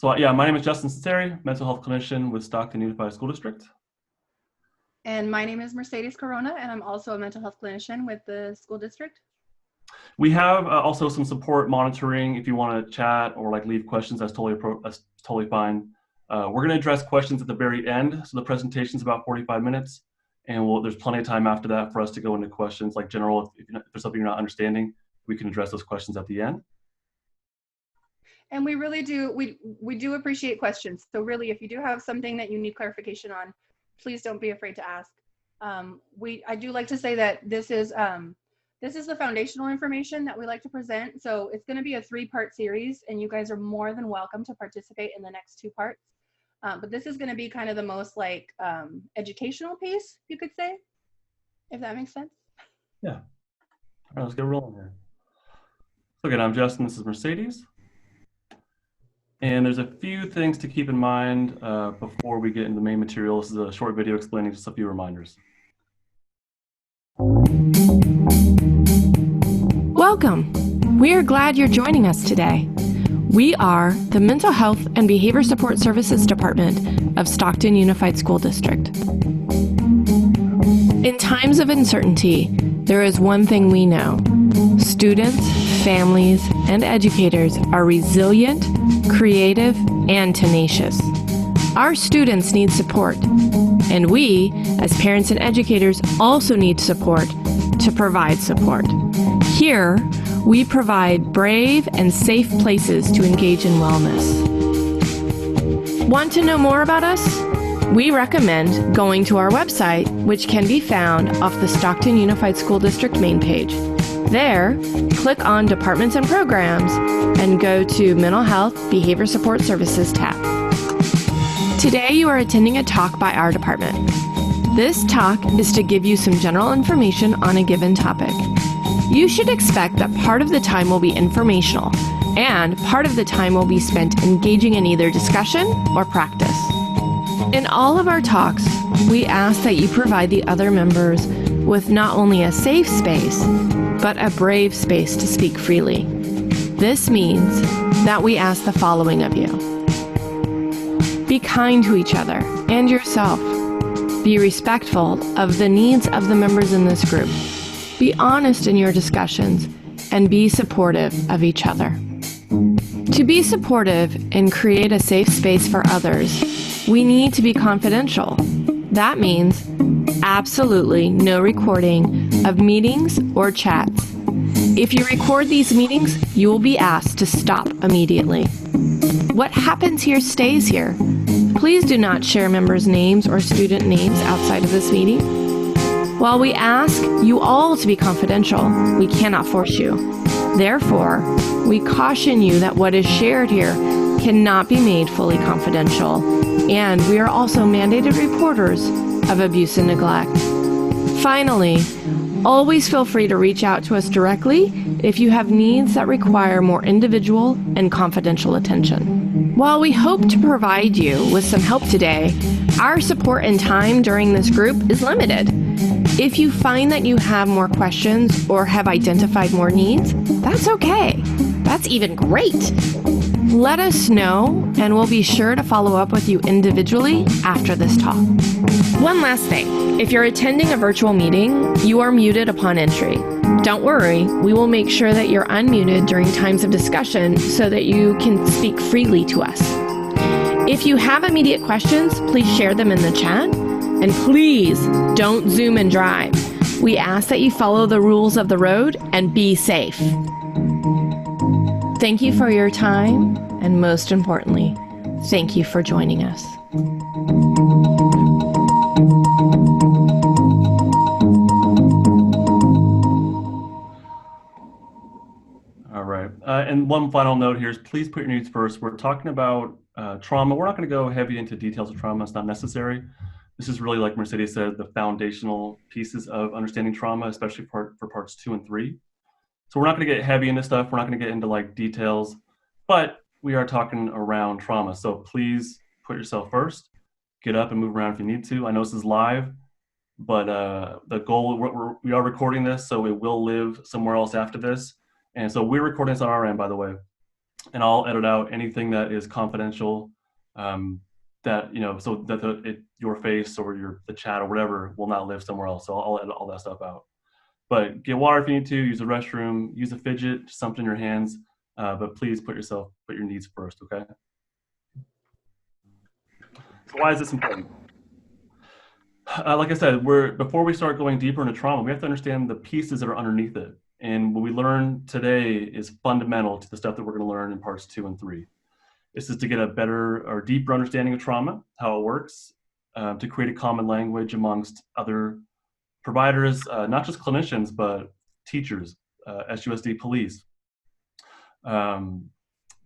Yeah, my name is Justin Censeri, mental health clinician with Stockton Unified School District. And my name is Mercedes Corona, and I'm also a mental health clinician with the school district. We have also some support monitoring. If you want to chat or like leave questions, that's totally fine. We're going to address questions at the very end. So the presentation is about 45 minutes, and there's plenty of time after that for us to go into questions like general. If there's something you're not understanding, we can address those questions at the end. And we really do, we do appreciate questions. So really, if you do have something that you need clarification on, please don't be afraid to ask. I do like to say that this is the foundational information that we like to present. So it's going to be a 3-part series, and you guys are more than welcome to participate in the next 2 parts. But this is going to be kind of the most like educational piece, you could say, if that makes sense. Yeah. All right, let's get rolling here. So again, I'm Justin, this is Mercedes. And there's a few things to keep in mind before we get into the main material. This is a short video explaining just a few reminders. Welcome. We are glad you're joining us today. We are the Mental Health and Behavior Support Services Department of Stockton Unified School District. In times of uncertainty, there is one thing we know. Students, families, and educators are resilient, creative, and tenacious. Our students need support, and we, as parents and educators, also need support to provide support. Here, we provide brave and safe places to engage in wellness. Want to know more about us? We recommend going to our website, which can be found off the Stockton Unified School District main page. There, click on Departments and Programs and go to Mental Health Behavior Support Services tab. Today you are attending a talk by our department. This talk is to give you some general information on a given topic. You should expect that part of the time will be informational and part of the time will be spent engaging in either discussion or practice. In all of our talks, we ask that you provide the other members with not only a safe space, but a brave space to speak freely. This means that we ask the following of you. Be kind to each other and yourself. Be respectful of the needs of the members in this group. Be honest in your discussions and be supportive of each other. To be supportive and create a safe space for others, we need to be confidential. That means absolutely no recording of meetings or chats. If you record these meetings, you will be asked to stop immediately. What happens here stays here. Please do not share members' names or student names outside of this meeting. While we ask you all to be confidential, we cannot force you. Therefore, we caution you that what is shared here cannot be made fully confidential, and we are also mandated reporters of abuse and neglect. Finally, always feel free to reach out to us directly if you have needs that require more individual and confidential attention. While we hope to provide you with some help today, our support and time during this group is limited. If you find that you have more questions or have identified more needs, that's okay. That's even great. Let us know, and we'll be sure to follow up with you individually after this talk. One last thing. If you're attending a virtual meeting, you are muted upon entry. Don't worry, we will make sure that you're unmuted during times of discussion so that you can speak freely to us. If you have immediate questions, please share them in the chat. And please don't Zoom and drive. We ask that you follow the rules of the road and be safe. Thank you for your time, and most importantly, thank you for joining us. All right. And one final note here is please put your needs first. We're talking about trauma. We're not going to go heavy into details of trauma. It's not necessary. This is really, like Mercedes said, the foundational pieces of understanding trauma, especially for parts 2 and 3. So we're not going to get heavy into stuff. We're not going to get into like details, but we are talking around trauma. So please put yourself first. Get up and move around if you need to. I know this is live, but the goal, we are recording this, so it will live somewhere else after this. And so we're recording this on our end, by the way. and I'll edit out anything that is confidential, that, you know, so that your face or the chat or whatever will not live somewhere else. So I'll edit all that stuff out. But get water if you need to, use the restroom, use a fidget, something in your hands, but please put your needs first, okay? So why is this important? Like I said, before we start going deeper into trauma, we have to understand the pieces that are underneath it. And what we learn today is fundamental to the stuff that we're going to learn in parts 2 and 3. This is to get a better or deeper understanding of trauma, how it works, to create a common language amongst other providers, not just clinicians, but teachers, SUSD police, the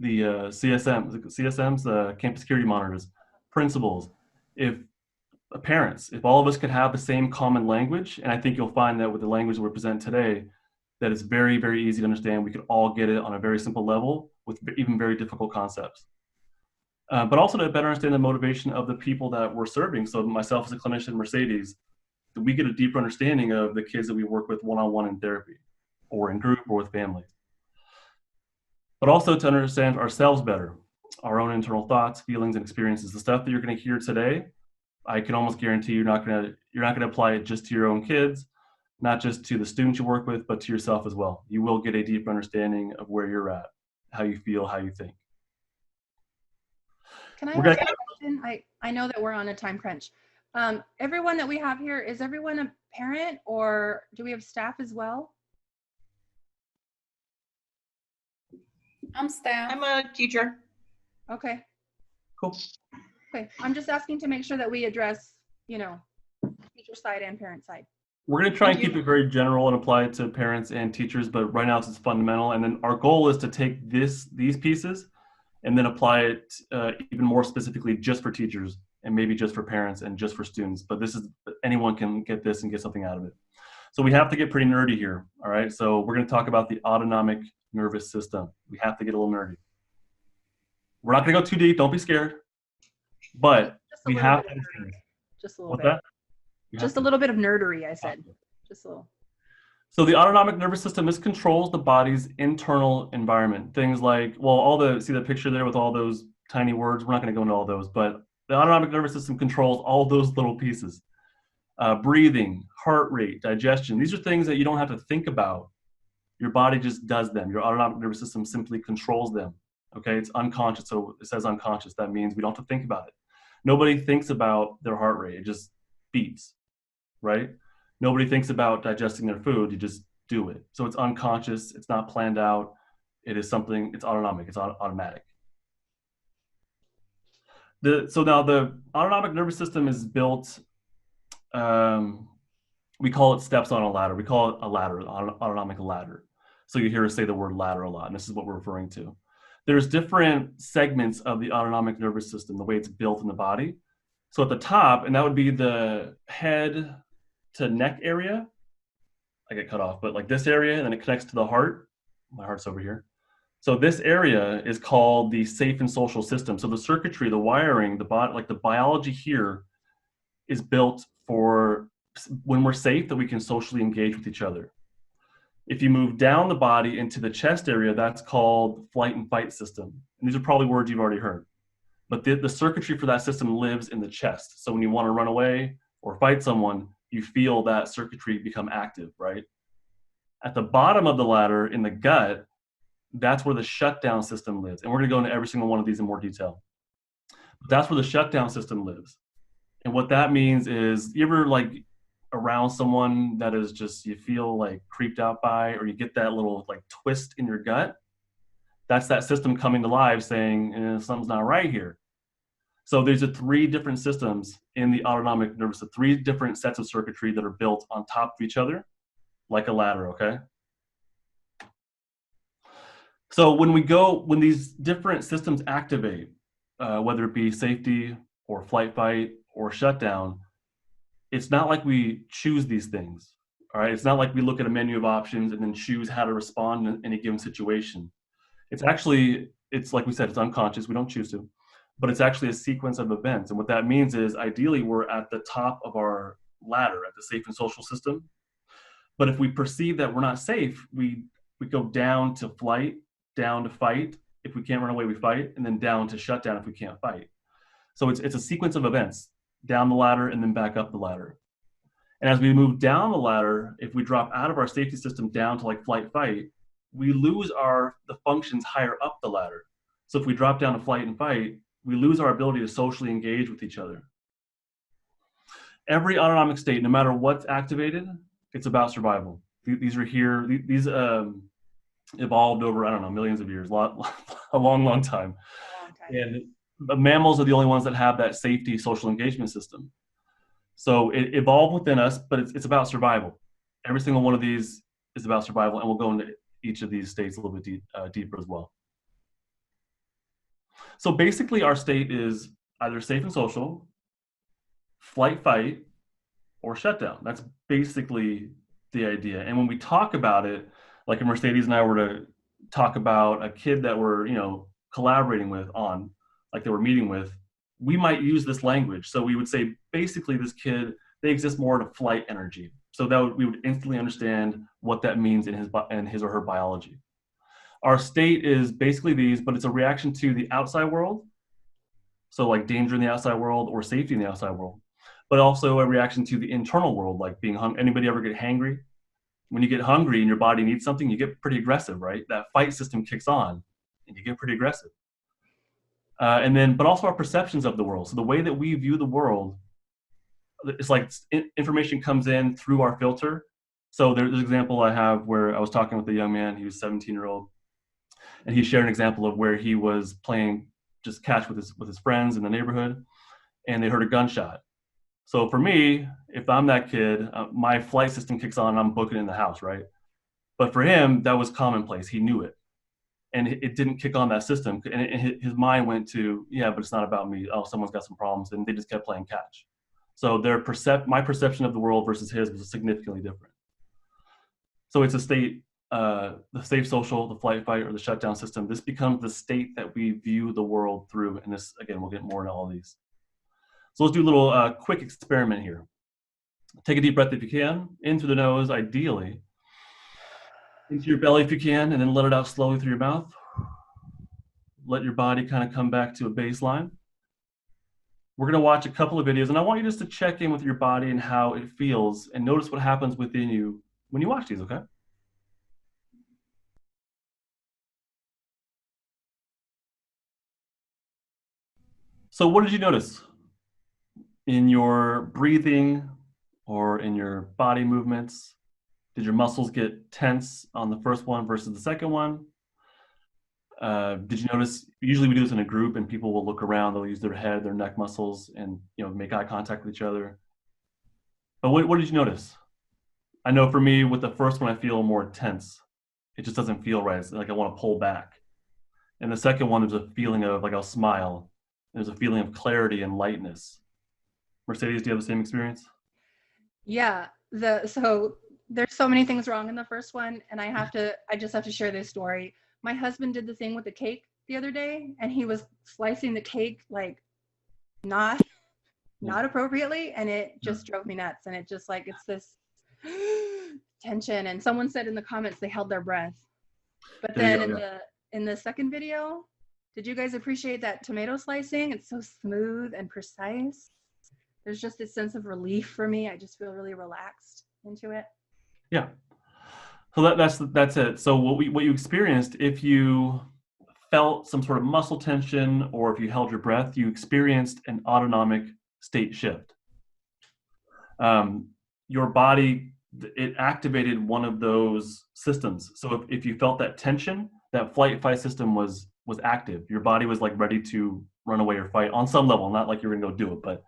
CSMs, the campus security monitors, principals. If parents, if all of us could have the same common language, and I think you'll find that with the language that we present today, that it's very, very easy to understand. We could all get it on a very simple level with even very difficult concepts. But also to better understand the motivation of the people that we're serving. So myself as a clinician, Mercedes, we get a deeper understanding of the kids that we work with one-on-one in therapy or in group or with families. But also to understand ourselves better, our own internal thoughts, feelings, and experiences. The stuff that you're going to hear today, I can almost guarantee you're not going to apply it just to your own kids, not just to the students you work with, but to yourself as well. You will get a deeper understanding of where you're at, how you feel, how you think. Can I ask a question? I know that we're on a time crunch. Everyone that we have here, is everyone a parent or do we have staff as well? I'm staff. I'm a teacher. Okay. Cool. Okay. I'm just asking to make sure that we address, you know, teacher side and parent side. We're going to try and keep it very general and apply it to parents and teachers, but right now it's fundamental. And then our goal is to take these pieces and then apply it even more specifically just for teachers and maybe just for parents and just for students. But anyone can get this and get something out of it. So we have to get pretty nerdy here. All right. So we're going to talk about the autonomic nervous system. We have to get a little nerdy. We're not going to go too deep. Don't be scared. But we have to. Just a little What's bit. that? Just a little bit of nerdery, I said. Just a little. So the autonomic nervous system, this controls the body's internal environment. Things like, well, see the picture there with all those tiny words? We're not going to go into all those, but the autonomic nervous system controls all those little pieces. Breathing, heart rate, digestion. These are things that you don't have to think about. Your body just does them. Your autonomic nervous system simply controls them. Okay, it's unconscious. So it says unconscious. That means we don't have to think about it. Nobody thinks about their heart rate. It just beats, right? Nobody thinks about digesting their food. You just do it. So it's unconscious. It's not planned out. It is something, it's autonomic. It's automatic. So now the autonomic nervous system is built, we call it steps on a ladder. We call it a ladder, an autonomic ladder. So you hear us say the word ladder a lot, and this is what we're referring to. There's different segments of the autonomic nervous system, the way it's built in the body. So at the top, and that would be the head to neck area. I get cut off, but like this area, and then it connects to the heart. My heart's over here. So this area is called the safe and social system. So the circuitry, the wiring, like the biology here is built for when we're safe that we can socially engage with each other. If you move down the body into the chest area, that's called flight and fight system. And these are probably words you've already heard. But the circuitry for that system lives in the chest. So when you want to run away or fight someone, you feel that circuitry become active, right? At the bottom of the ladder in the gut, that's where the shutdown system lives. And we're going to go into every single one of these in more detail. But that's where the shutdown system lives. And what that means is, you ever like around someone that is just, you feel like creeped out by, or you get that little like twist in your gut? That's that system coming to life saying, something's not right here. So there's 3 different systems in the autonomic nervous system, 3 different sets of circuitry that are built on top of each other, like a ladder, okay? So when these different systems activate, whether it be safety or flight fight or shutdown, it's not like we choose these things, all right? It's not like we look at a menu of options and then choose how to respond in any given situation. It's like we said, it's unconscious, we don't choose to, but it's actually a sequence of events. And what that means is, ideally, we're at the top of our ladder, at the safe and social system. But if we perceive that we're not safe, we go down to flight, down to fight, if we can't run away, we fight, and then down to shut down if we can't fight. So it's a sequence of events, down the ladder and then back up the ladder. And as we move down the ladder, if we drop out of our safety system down to like flight fight, we lose the functions higher up the ladder. So if we drop down to flight and fight, we lose our ability to socially engage with each other. Every autonomic state, no matter what's activated, it's about survival. These are here, these evolved over, I don't know, millions of years, a long time. And mammals are the only ones that have that safety social engagement system. So it evolved within us, but it's about survival. Every single one of these is about survival, and we'll go into each of these states a little bit deeper as well. So basically our state is either safe and social, flight, fight, or shutdown. That's basically the idea. And when we talk about it, like if Mercedes and I were to talk about a kid that we're, collaborating with on, like they were meeting with, we might use this language. So we would say, basically this kid, they exist more in a flight energy. So we would instantly understand what that means in his or her biology. Our state is basically these, but it's a reaction to the outside world. So like danger in the outside world or safety in the outside world, but also a reaction to the internal world, like being hungry. Anybody ever get hangry? When you get hungry and your body needs something, you get pretty aggressive, right? That fight system kicks on and you get pretty aggressive. But also our perceptions of the world. So the way that we view the world, it's like information comes in through our filter. So there's an example I have where I was talking with a young man, he was 17-year-old, and he shared an example of where he was playing just catch with his friends in the neighborhood, and they heard a gunshot. So for me, if I'm that kid, my flight system kicks on and I'm booking in the house, right? But for him, that was commonplace. He knew it. And it didn't kick on that system. And his mind went to, yeah, but it's not about me. Oh, someone's got some problems. And they just kept playing catch. So my perception of the world versus his was significantly different. So it's a state, the safe social, the flight fight, or the shutdown system. This becomes the state that we view the world through. And this, again, we'll get more into all these. So let's do a little quick experiment here. Take a deep breath if you can, in through the nose, ideally. Into your belly if you can, and then let it out slowly through your mouth. Let your body kind of come back to a baseline. We're going to watch a couple of videos, and I want you just to check in with your body and how it feels, and notice what happens within you when you watch these, okay? So what did you notice in your breathing or in your body movements? Did your muscles get tense on the first one versus the second one? Did you notice, usually we do this in a group and people will look around, they'll use their head, their neck muscles, and make eye contact with each other. But what did you notice? I know for me, with the first one, I feel more tense. It just doesn't feel right. It's like I want to pull back. And the second one, there's a feeling of like I'll smile. There's a feeling of clarity and lightness. Mercedes, do you have the same experience? Yeah, so there's so many things wrong in the first one, and I just have to share this story. My husband did the thing with the cake the other day, and he was slicing the cake like not appropriately, and it just drove me nuts. And it just like, it's this tension. And someone said in the comments they held their breath. But then in the second video, did you guys appreciate that tomato slicing? It's so smooth and precise. There's just this sense of relief for me. I just feel really relaxed into it. Yeah. So that's it. So what you experienced, if you felt some sort of muscle tension or if you held your breath, you experienced an autonomic state shift. Your body, it activated one of those systems. So if you felt that tension, that flight fight system was active. Your body was like ready to run away or fight on some level, not like you're gonna go do it, but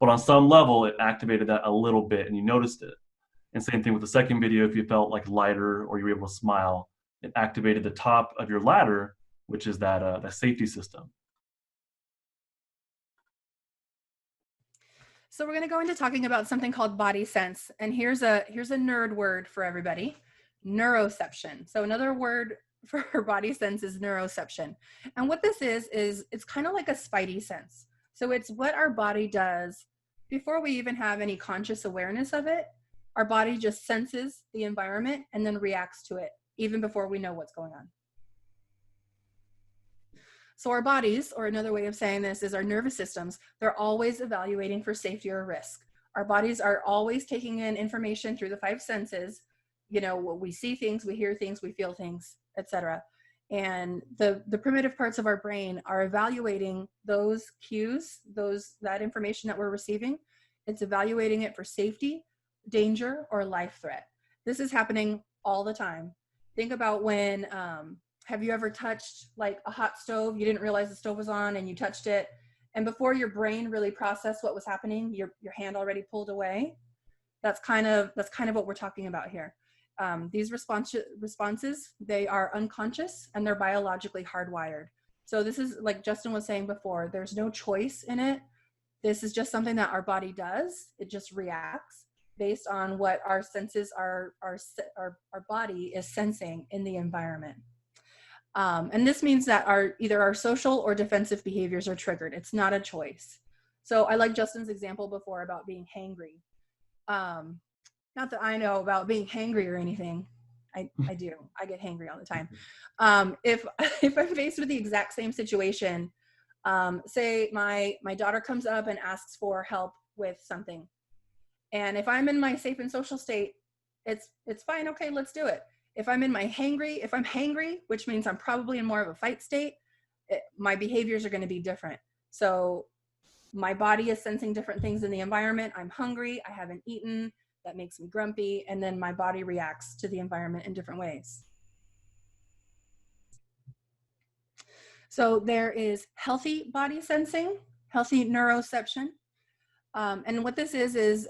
on some level it activated that a little bit and you noticed it. And same thing with the second video, if you felt like lighter or you were able to smile, it activated the top of your ladder, which is that safety system. So we're going to go into talking about something called body sense. And here's a nerd word for everybody, neuroception. So another word for body sense is neuroception. And what this is it's kind of like a spidey sense. So it's what our body does before we even have any conscious awareness of it. Our body just senses the environment and then reacts to it, even before we know what's going on. So our bodies, or another way of saying this is our nervous systems, they're always evaluating for safety or risk. Our bodies are always taking in information through the five senses. You know, we see things, we hear things, we feel things, etc. And the primitive parts of our brain are evaluating those cues, that information that we're receiving. It's evaluating it for safety, danger, or life threat. This is happening all the time. Think about when, have you ever touched like a hot stove? You didn't realize the stove was on and you touched it. And before your brain really processed what was happening, your hand already pulled away. That's kind of what we're talking about here. These responses, they are unconscious and they're biologically hardwired. So this is, like Justin was saying before, there's no choice in it. This is just something that our body does. It just reacts based on what our senses, our body is sensing in the environment. And this means that either our social or defensive behaviors are triggered. It's not a choice. So I like Justin's example before about being hangry. Not that I know about being hangry or anything. I do. I get hangry all the time. If I'm faced with the exact same situation, say my daughter comes up and asks for help with something. And if I'm in my safe and social state, it's fine. Okay, let's do it. If I'm hangry, which means I'm probably in more of a fight state, my behaviors are going to be different. So my body is sensing different things in the environment. I'm hungry. I haven't eaten. That makes me grumpy. And then my body reacts to the environment in different ways. So there is healthy body sensing, healthy neuroception. And what this is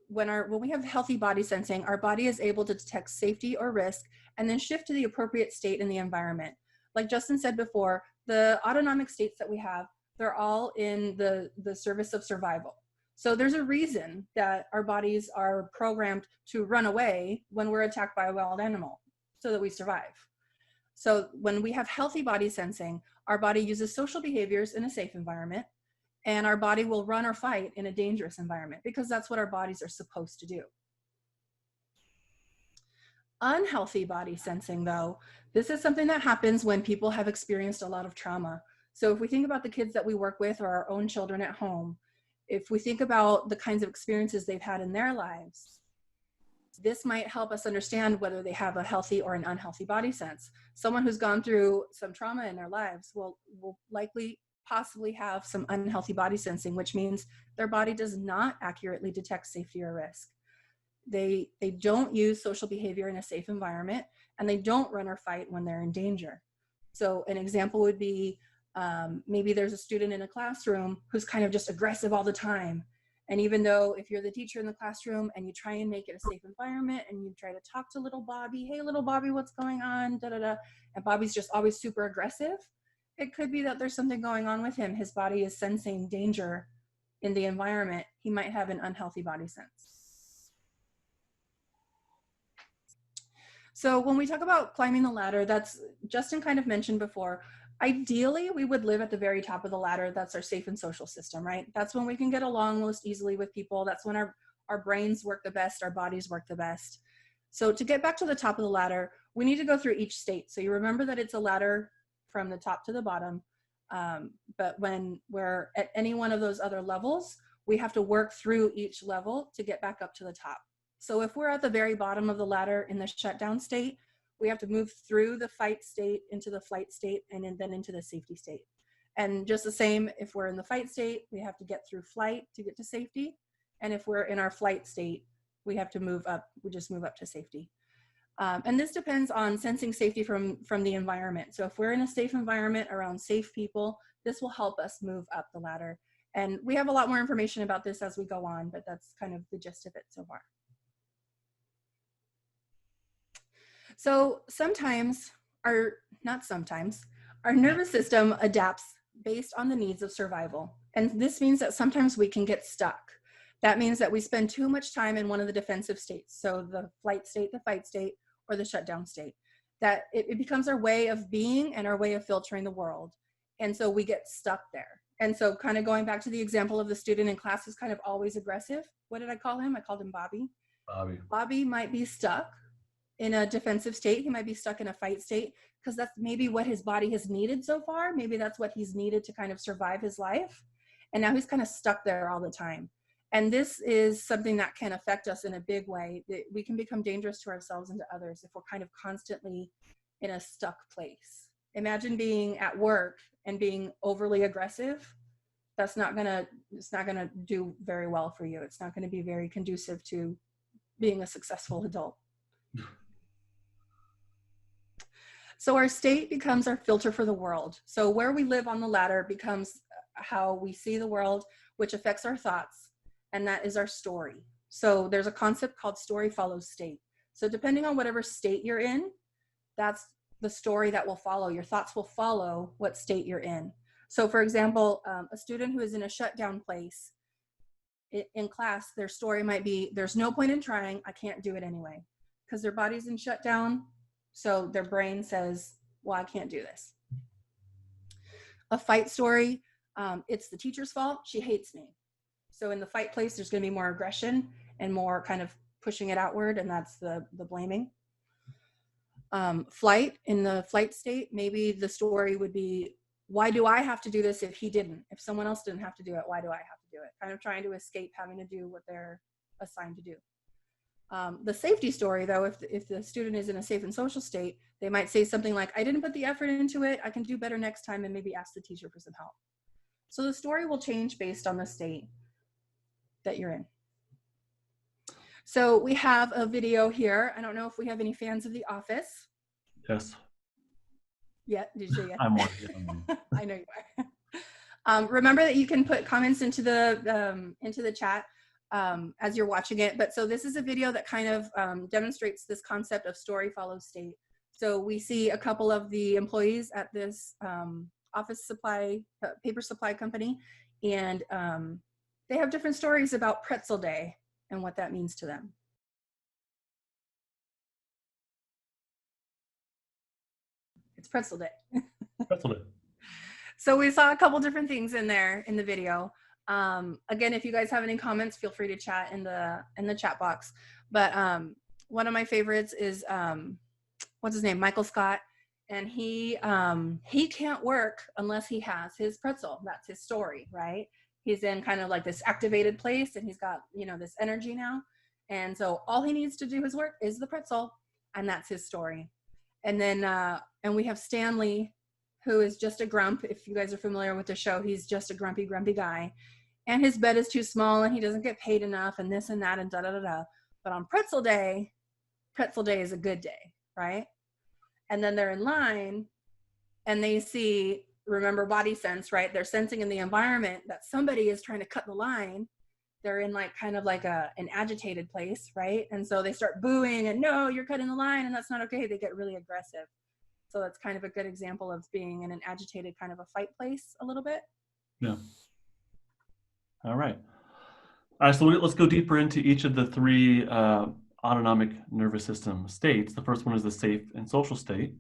when we have healthy body sensing, our body is able to detect safety or risk and then shift to the appropriate state in the environment. Like Justin said before, the autonomic states that we have, they're all in the service of survival. So there's a reason that our bodies are programmed to run away when we're attacked by a wild animal so that we survive. So when we have healthy body sensing, our body uses social behaviors in a safe environment, and our body will run or fight in a dangerous environment because that's what our bodies are supposed to do. Unhealthy body sensing, though, this is something that happens when people have experienced a lot of trauma. So if we think about the kids that we work with or our own children at home, if we think about the kinds of experiences they've had in their lives, this might help us understand whether they have a healthy or an unhealthy body sense. Someone who's gone through some trauma in their lives will likely possibly have some unhealthy body sensing, which means their body does not accurately detect safety or risk. They don't use social behavior in a safe environment, and they don't run or fight when they're in danger. So an example would be maybe there's a student in a classroom who's kind of just aggressive all the time. And even though if you're the teacher in the classroom and you try and make it a safe environment and you try to talk to little Bobby, hey, little Bobby, what's going on? Da, da, da. And Bobby's just always super aggressive. It could be that there's something going on with him. His body is sensing danger in the environment. He might have an unhealthy body sense. So when we talk about climbing the ladder, that's Justin kind of mentioned before, ideally we would live at the very top of the ladder. That's our safe and social system, right? That's when we can get along most easily with people. That's when our brains work the best, our bodies work the best. So to get back to the top of the ladder, we need to go through each state. So you remember that it's a ladder from the top to the bottom. But when we're at any one of those other levels, we have to work through each level to get back up to the top. So if we're at the very bottom of the ladder in the shutdown state, we have to move through the fight state into the flight state and then into the safety state. And just the same, if we're in the fight state, we have to get through flight to get to safety. And if we're in our flight state, we have to move up, we just move up to safety. And this depends on sensing safety from the environment. So if we're in a safe environment around safe people, this will help us move up the ladder. And we have a lot more information about this as we go on, but that's kind of the gist of it so far. So our nervous system adapts based on the needs of survival. And this means that sometimes we can get stuck. That means that we spend too much time in one of the defensive states. So the flight state, the fight state, or the shutdown state. That it becomes our way of being and our way of filtering the world. And so we get stuck there. And so kind of going back to the example of the student in class who's kind of always aggressive. What did I call him? I called him Bobby. Bobby might be stuck in a defensive state. He might be stuck in a fight state because that's maybe what his body has needed so far. Maybe that's what he's needed to kind of survive his life. And now he's kind of stuck there all the time. And this is something that can affect us in a big way. We can become dangerous to ourselves and to others if we're kind of constantly in a stuck place. Imagine being at work and being overly aggressive. It's not gonna do very well for you. It's not gonna be very conducive to being a successful adult. So our state becomes our filter for the world. So where we live on the ladder becomes how we see the world, which affects our thoughts, and that is our story. So there's a concept called story follows state. So depending on whatever state you're in, that's the story that will follow. Your thoughts will follow what state you're in. So for example, a student who is in a shutdown place in class, their story might be, there's no point in trying, I can't do it anyway, because their body's in shutdown. So their brain says, well, I can't do this. A fight story, it's the teacher's fault, she hates me. So in the fight place, there's going to be more aggression and more kind of pushing it outward, and that's the blaming. Flight, in the flight state, maybe the story would be, why do I have to do this if he didn't? If someone else didn't have to do it, why do I have to do it? Kind of trying to escape having to do what they're assigned to do. The safety story, though, if the student is in a safe and social state, they might say something like, I didn't put the effort into it, I can do better next time, and maybe ask the teacher for some help. So the story will change based on the state that you're in. So we have a video here. I don't know if we have any fans of The Office. Yes. Yeah, did you say yes? I'm one. I know you are. Remember that you can put comments into the chat as you're watching it. But so this is a video that kind of demonstrates this concept of story follows state. So we see a couple of the employees at this office supply, paper supply company, and they have different stories about Pretzel Day and what that means to them. It's Pretzel Day. Pretzel Day. So we saw a couple different things in there in the video. Again, if you guys have any comments, feel free to chat in the chat box. But one of my favorites is what's his name, Michael Scott, and he can't work unless he has his pretzel. That's his story, right? He's in kind of like this activated place, and he's got, you know, this energy now, and so all he needs to do his work is the pretzel, and that's his story. And then and we have Stanley, who is just a grump. If you guys are familiar with the show, he's just a grumpy guy, and his bed is too small, and he doesn't get paid enough, and this and that, and da da da da. But on Pretzel Day is a good day, right? And then they're in line, and they see, remember body sense, right? They're sensing in the environment that somebody is trying to cut the line. They're in like kind of like an agitated place, right? And so they start booing and, no, you're cutting the line, and that's not okay. They get really aggressive. So that's kind of a good example of being in an agitated kind of a fight place a little bit. Yeah. All right. All right, so let's go deeper into each of the three autonomic nervous system states. The first one is the safe and social state.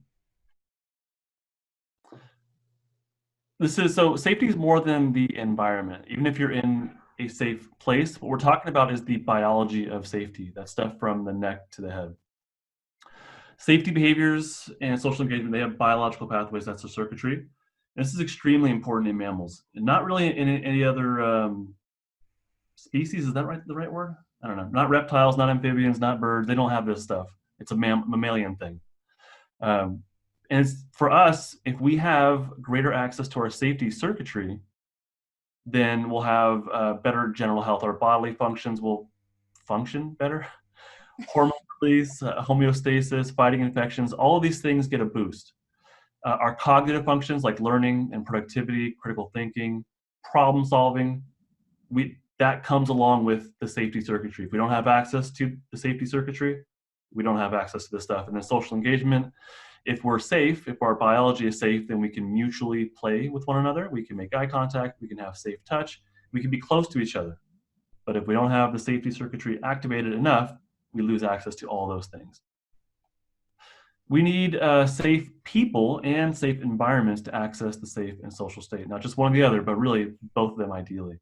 So safety is more than the environment. Even if you're in a safe place, what we're talking about is the biology of safety, that stuff from the neck to the head. Safety behaviors and social engagement, they have biological pathways, that's the circuitry. And this is extremely important in mammals, and not really in any other species. Is that right? The right word? I don't know. Not reptiles, not amphibians, not birds. They don't have this stuff. It's a mammalian thing. And it's, for us, if we have greater access to our safety circuitry, then we'll have better general health. Our bodily functions will function better. Hormone release, homeostasis, fighting infections, all of these things get a boost. Our cognitive functions like learning and productivity, critical thinking, problem solving, that comes along with the safety circuitry. If we don't have access to the safety circuitry, we don't have access to this stuff. And then social engagement, if we're safe, if our biology is safe, then we can mutually play with one another. We can make eye contact, we can have safe touch, we can be close to each other. But if we don't have the safety circuitry activated enough, we lose access to all those things. We need safe people and safe environments to access the safe and social state. Not just one or the other, but really both of them ideally.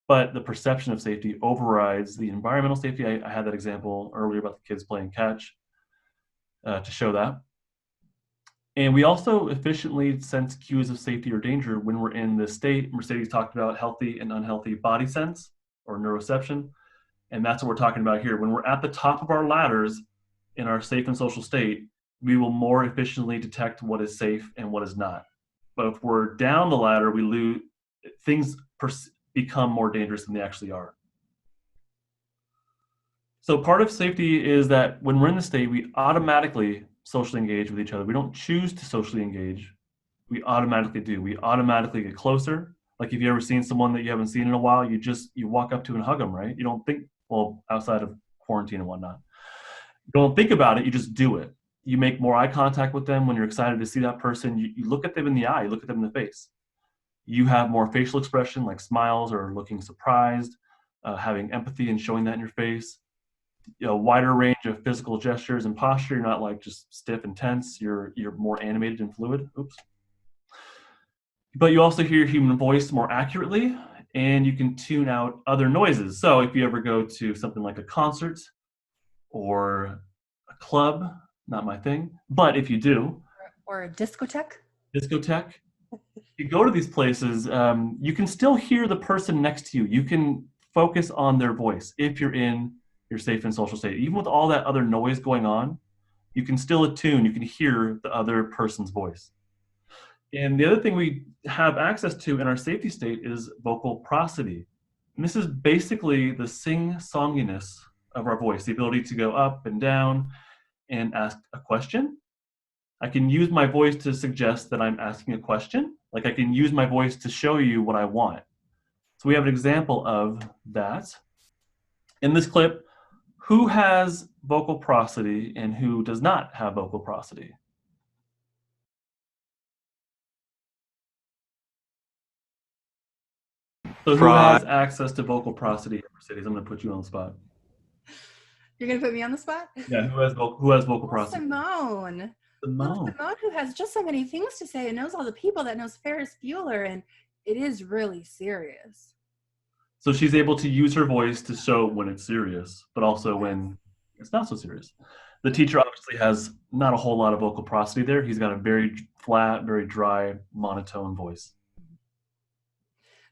But the perception of safety overrides the environmental safety. I had that example earlier about the kids playing catch. to show that. And we also efficiently sense cues of safety or danger when we're in this state. Mercedes talked about healthy and unhealthy body sense or neuroception. And that's what we're talking about here. When we're at the top of our ladders in our safe and social state, we will more efficiently detect what is safe and what is not. But if we're down the ladder, we lose, things become more dangerous than they actually are. So part of safety is that when we're in the state, we automatically socially engage with each other. We don't choose to socially engage. We automatically do. We automatically get closer. Like if you ever seen someone that you haven't seen in a while, you walk up to and hug them, right? You don't think, well, outside of quarantine and whatnot. You don't think about it, you just do it. You make more eye contact with them when you're excited to see that person. You look at them in the eye, you look at them in the face. You have more facial expression like smiles or looking surprised, having empathy and showing that in your face. A wider range of physical gestures and posture. You're not like just stiff and tense. You're more animated and fluid. Oops. But you also hear human voice more accurately, and you can tune out other noises. So if you ever go to something like a concert or a club, not my thing, but if you do, or a discotheque, you go to these places, you can still hear the person next to you. You can focus on their voice if you're in your safe and social state. Even with all that other noise going on, you can still attune, you can hear the other person's voice. And the other thing we have access to in our safety state is vocal prosody. And this is basically the sing-songiness of our voice, the ability to go up and down and ask a question. I can use my voice to suggest that I'm asking a question. Like I can use my voice to show you what I want. So we have an example of that. In this clip, who has vocal prosody and who does not have vocal prosody? So who has access to vocal prosody? Mercedes, I'm going to put you on the spot. You're going to put me on the spot? Yeah, who has vocal prosody? Simone. Simone. Simone, who has just so many things to say and knows all the people, that knows Ferris Bueller, and it is really serious. So she's able to use her voice to show when it's serious, but also when it's not so serious. The teacher obviously has not a whole lot of vocal prosody there. He's got a very flat, very dry, monotone voice.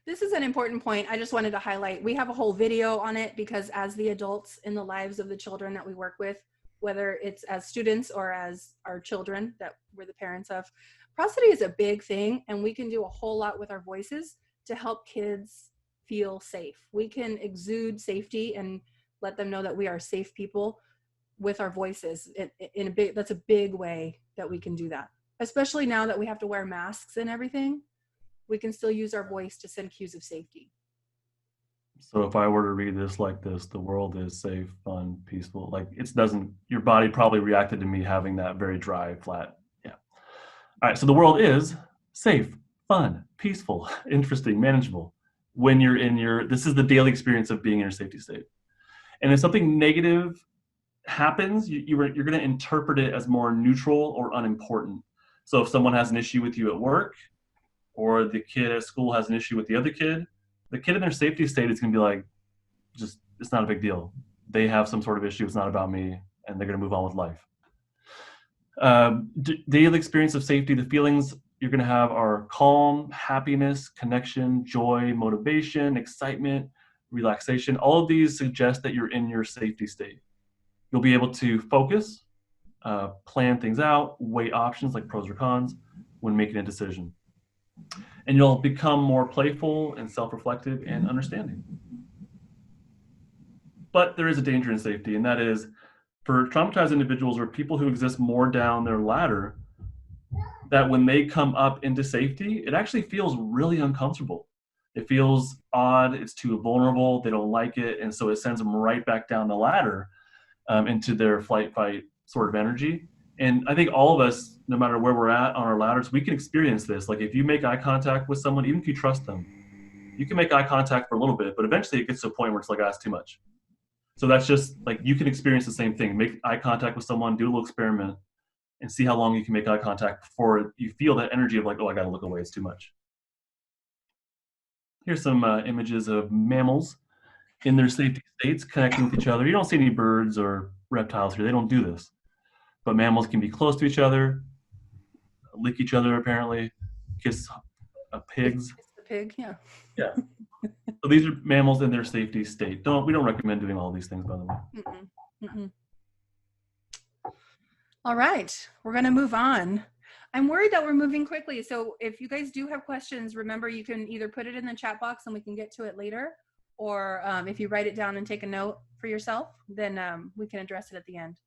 This is an important point I just wanted to highlight. We have a whole video on it because as the adults in the lives of the children that we work with, whether it's as students or as our children that we're the parents of, prosody is a big thing, and we can do a whole lot with our voices to help kids feel safe. We can exude safety and let them know that we are safe people with our voices. That's a big way that we can do that, especially now that we have to wear masks and everything. We can still use our voice to send cues of safety. So if I were to read this like this, the world is safe, fun, peaceful, like it doesn't, your body probably reacted to me having that very dry, flat, yeah. All right, so the world is safe, fun, peaceful, interesting, manageable. When you're in this is the daily experience of being in your safety state. And if something negative happens, you're going to interpret it as more neutral or unimportant. So if someone has an issue with you at work, or the kid at school has an issue with the other kid, the kid in their safety state is going to be like, just, it's not a big deal. They have some sort of issue, it's not about me, and they're going to move on with life. Daily experience of safety, the feelings you're going to have are calm, happiness, connection, joy, motivation, excitement, relaxation. All of these suggest that you're in your safety state. You'll be able to focus, plan things out, weigh options like pros or cons when making a decision. And you'll become more playful and self-reflective and understanding. But there is a danger in safety, and that is for traumatized individuals or people who exist more down their ladder, that when they come up into safety, it actually feels really uncomfortable. It feels odd, it's too vulnerable, they don't like it, and so it sends them right back down the ladder into their flight, fight sort of energy. And I think all of us, no matter where we're at on our ladders, we can experience this. Like if you make eye contact with someone, even if you trust them, you can make eye contact for a little bit, but eventually it gets to a point where it's like, that's too much. So that's just like, you can experience the same thing. Make eye contact with someone, do a little experiment, and see how long you can make eye contact before you feel that energy of like, oh, I gotta look away, it's too much. Here's some images of mammals in their safety states connecting with each other. You don't see any birds or reptiles here, they don't do this. but mammals can be close to each other, lick each other apparently, kiss pigs. It's the pig, yeah. Yeah. So these are mammals in their safety state. We don't recommend doing all these things, by the way. Mm-mm. Mm-mm. All right, we're going to move on. I'm worried that we're moving quickly. So if you guys do have questions, remember you can either put it in the chat box and we can get to it later, or if you write it down and take a note for yourself, then we can address it at the end.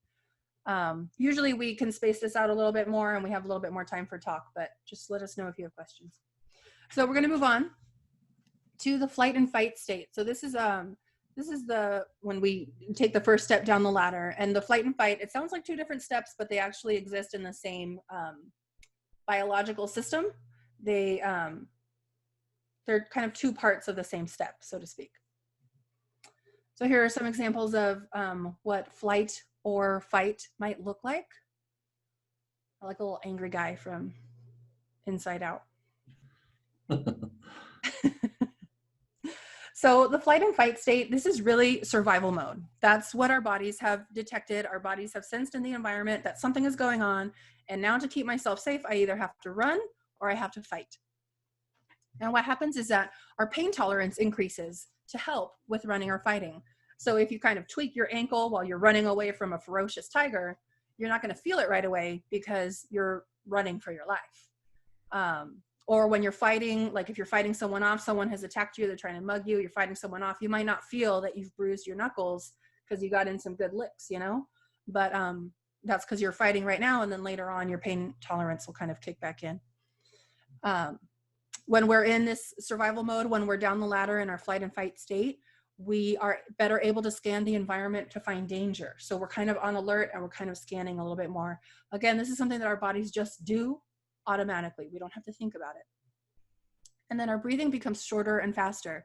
Usually we can space this out a little bit more and we have a little bit more time for talk, but just let us know if you have questions. So we're going to move on to the flight and fight state. So this is when we take the first step down the ladder, and the flight and fight, it sounds like two different steps, but they actually exist in the same biological system. They're kind of two parts of the same step, so to speak. So here are some examples of what flight or fight might look like. I like a little angry guy from Inside Out. So the flight and fight state, this is really survival mode. That's what our bodies have detected. Our bodies have sensed in the environment that something is going on. And now to keep myself safe, I either have to run or I have to fight. And what happens is that our pain tolerance increases to help with running or fighting. So if you kind of tweak your ankle while you're running away from a ferocious tiger, you're not going to feel it right away because you're running for your life. Or when you're fighting, like if you're fighting someone off, someone has attacked you, they're trying to mug you, you're fighting someone off, you might not feel that you've bruised your knuckles because you got in some good licks, you know? But that's because you're fighting right now, and then later on your pain tolerance will kind of kick back in. When we're in this survival mode, when we're down the ladder in our flight and fight state, we are better able to scan the environment to find danger. So we're kind of on alert and we're kind of scanning a little bit more. Again, this is something that our bodies just do automatically. We don't have to think about it. And then our breathing becomes shorter and faster.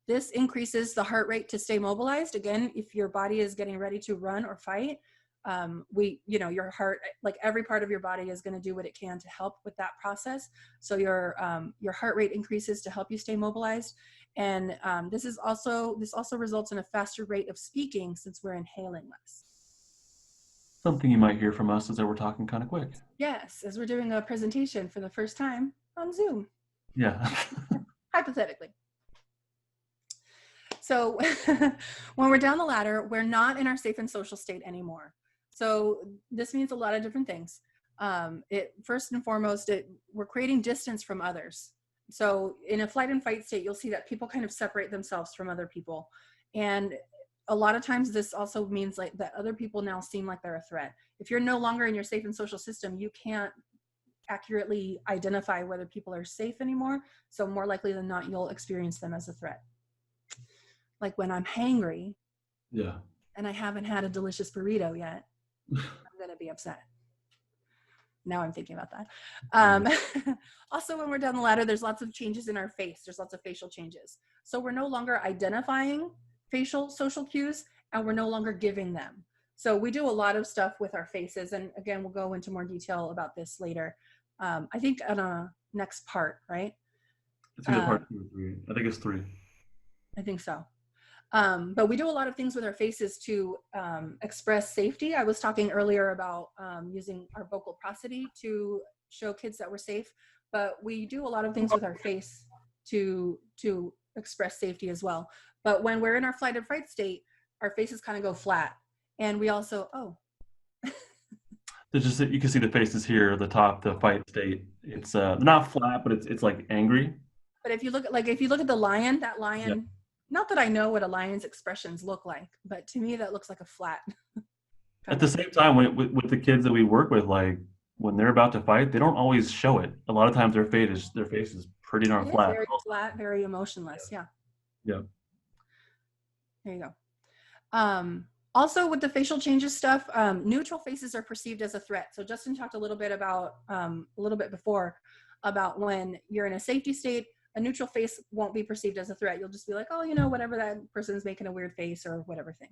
This increases the heart rate to stay mobilized. Again, if your body is getting ready to run or fight, your heart, like every part of your body is going to do what it can to help with that process. So your heart rate increases to help you stay mobilized. And this also results in a faster rate of speaking since we're inhaling less. Something you might hear from us is that we're talking kind of quick. Yes, as we're doing a presentation for the first time on Zoom. Yeah. Hypothetically. So when we're down the ladder, we're not in our safe and social state anymore. So this means a lot of different things. First and foremost, we're creating distance from others. So in a flight and fight state, you'll see that people kind of separate themselves from other people. And a lot of times this also means like that other people now seem like they're a threat. If you're no longer in your safe and social system, you can't accurately identify whether people are safe anymore. So more likely than not, you'll experience them as a threat. Like when I'm hangry, yeah, and I haven't had a delicious burrito yet, I'm gonna be upset. Now I'm thinking about that. Also, when we're down the ladder, there's lots of changes in our face. There's lots of facial changes. So we're no longer identifying facial social cues, and we're no longer giving them. So we do a lot of stuff with our faces. And again, we'll go into more detail about this later. I think on a next part, right? It's either part 2 or 3. I think it's 3. I think so. But we do a lot of things with our faces to express safety. I was talking earlier about using our vocal prosody to show kids that we're safe, but we do a lot of things with our face to express safety as well. But when we're in our flight and fight state, our faces kind of go flat. And we also, There's just, you can see the faces here, the top, the fight state. It's not flat, but it's like angry. But if you look at the lion, that lion, yep. Not that I know what a lion's expressions look like, but to me that looks like a flat. At the same time, with the kids that we work with, like when they're about to fight, they don't always show it. A lot of times their face is pretty darn flat. Very flat, very emotionless. Yeah. Yeah. There you go. Also with the facial changes stuff, neutral faces are perceived as a threat. So Justin talked a little bit before about when you're in a safety state, a neutral face won't be perceived as a threat. You'll just be like, oh, whatever, that person's making a weird face or whatever thing.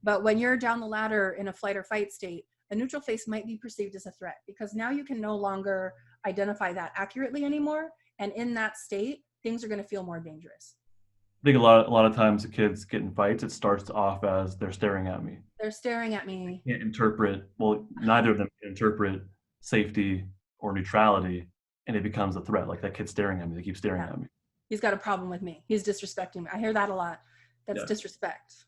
But when you're down the ladder in a flight or fight state, a neutral face might be perceived as a threat because now you can no longer identify that accurately anymore. And in that state, things are going to feel more dangerous. think a lot of times the kids get in fights, it starts off as they're staring at me. They're staring at me. Can't interpret, well, neither of them can interpret safety or neutrality, and it becomes a threat. Like that kid's staring at me, they keep staring Yeah. at me. He's got a problem with me. He's disrespecting me. I hear that a lot. That's Yeah. disrespect.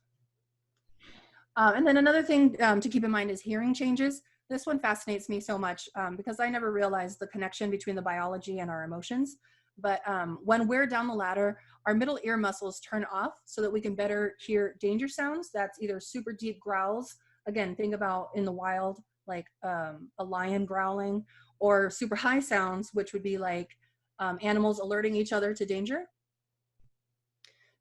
And then another thing to keep in mind is hearing changes. This one fascinates me so much because I never realized the connection between the biology and our emotions. But when we're down the ladder, our middle ear muscles turn off so that we can better hear danger sounds. That's either super deep growls. Again, think about in the wild, like a lion growling, or super high sounds, which would be like animals alerting each other to danger.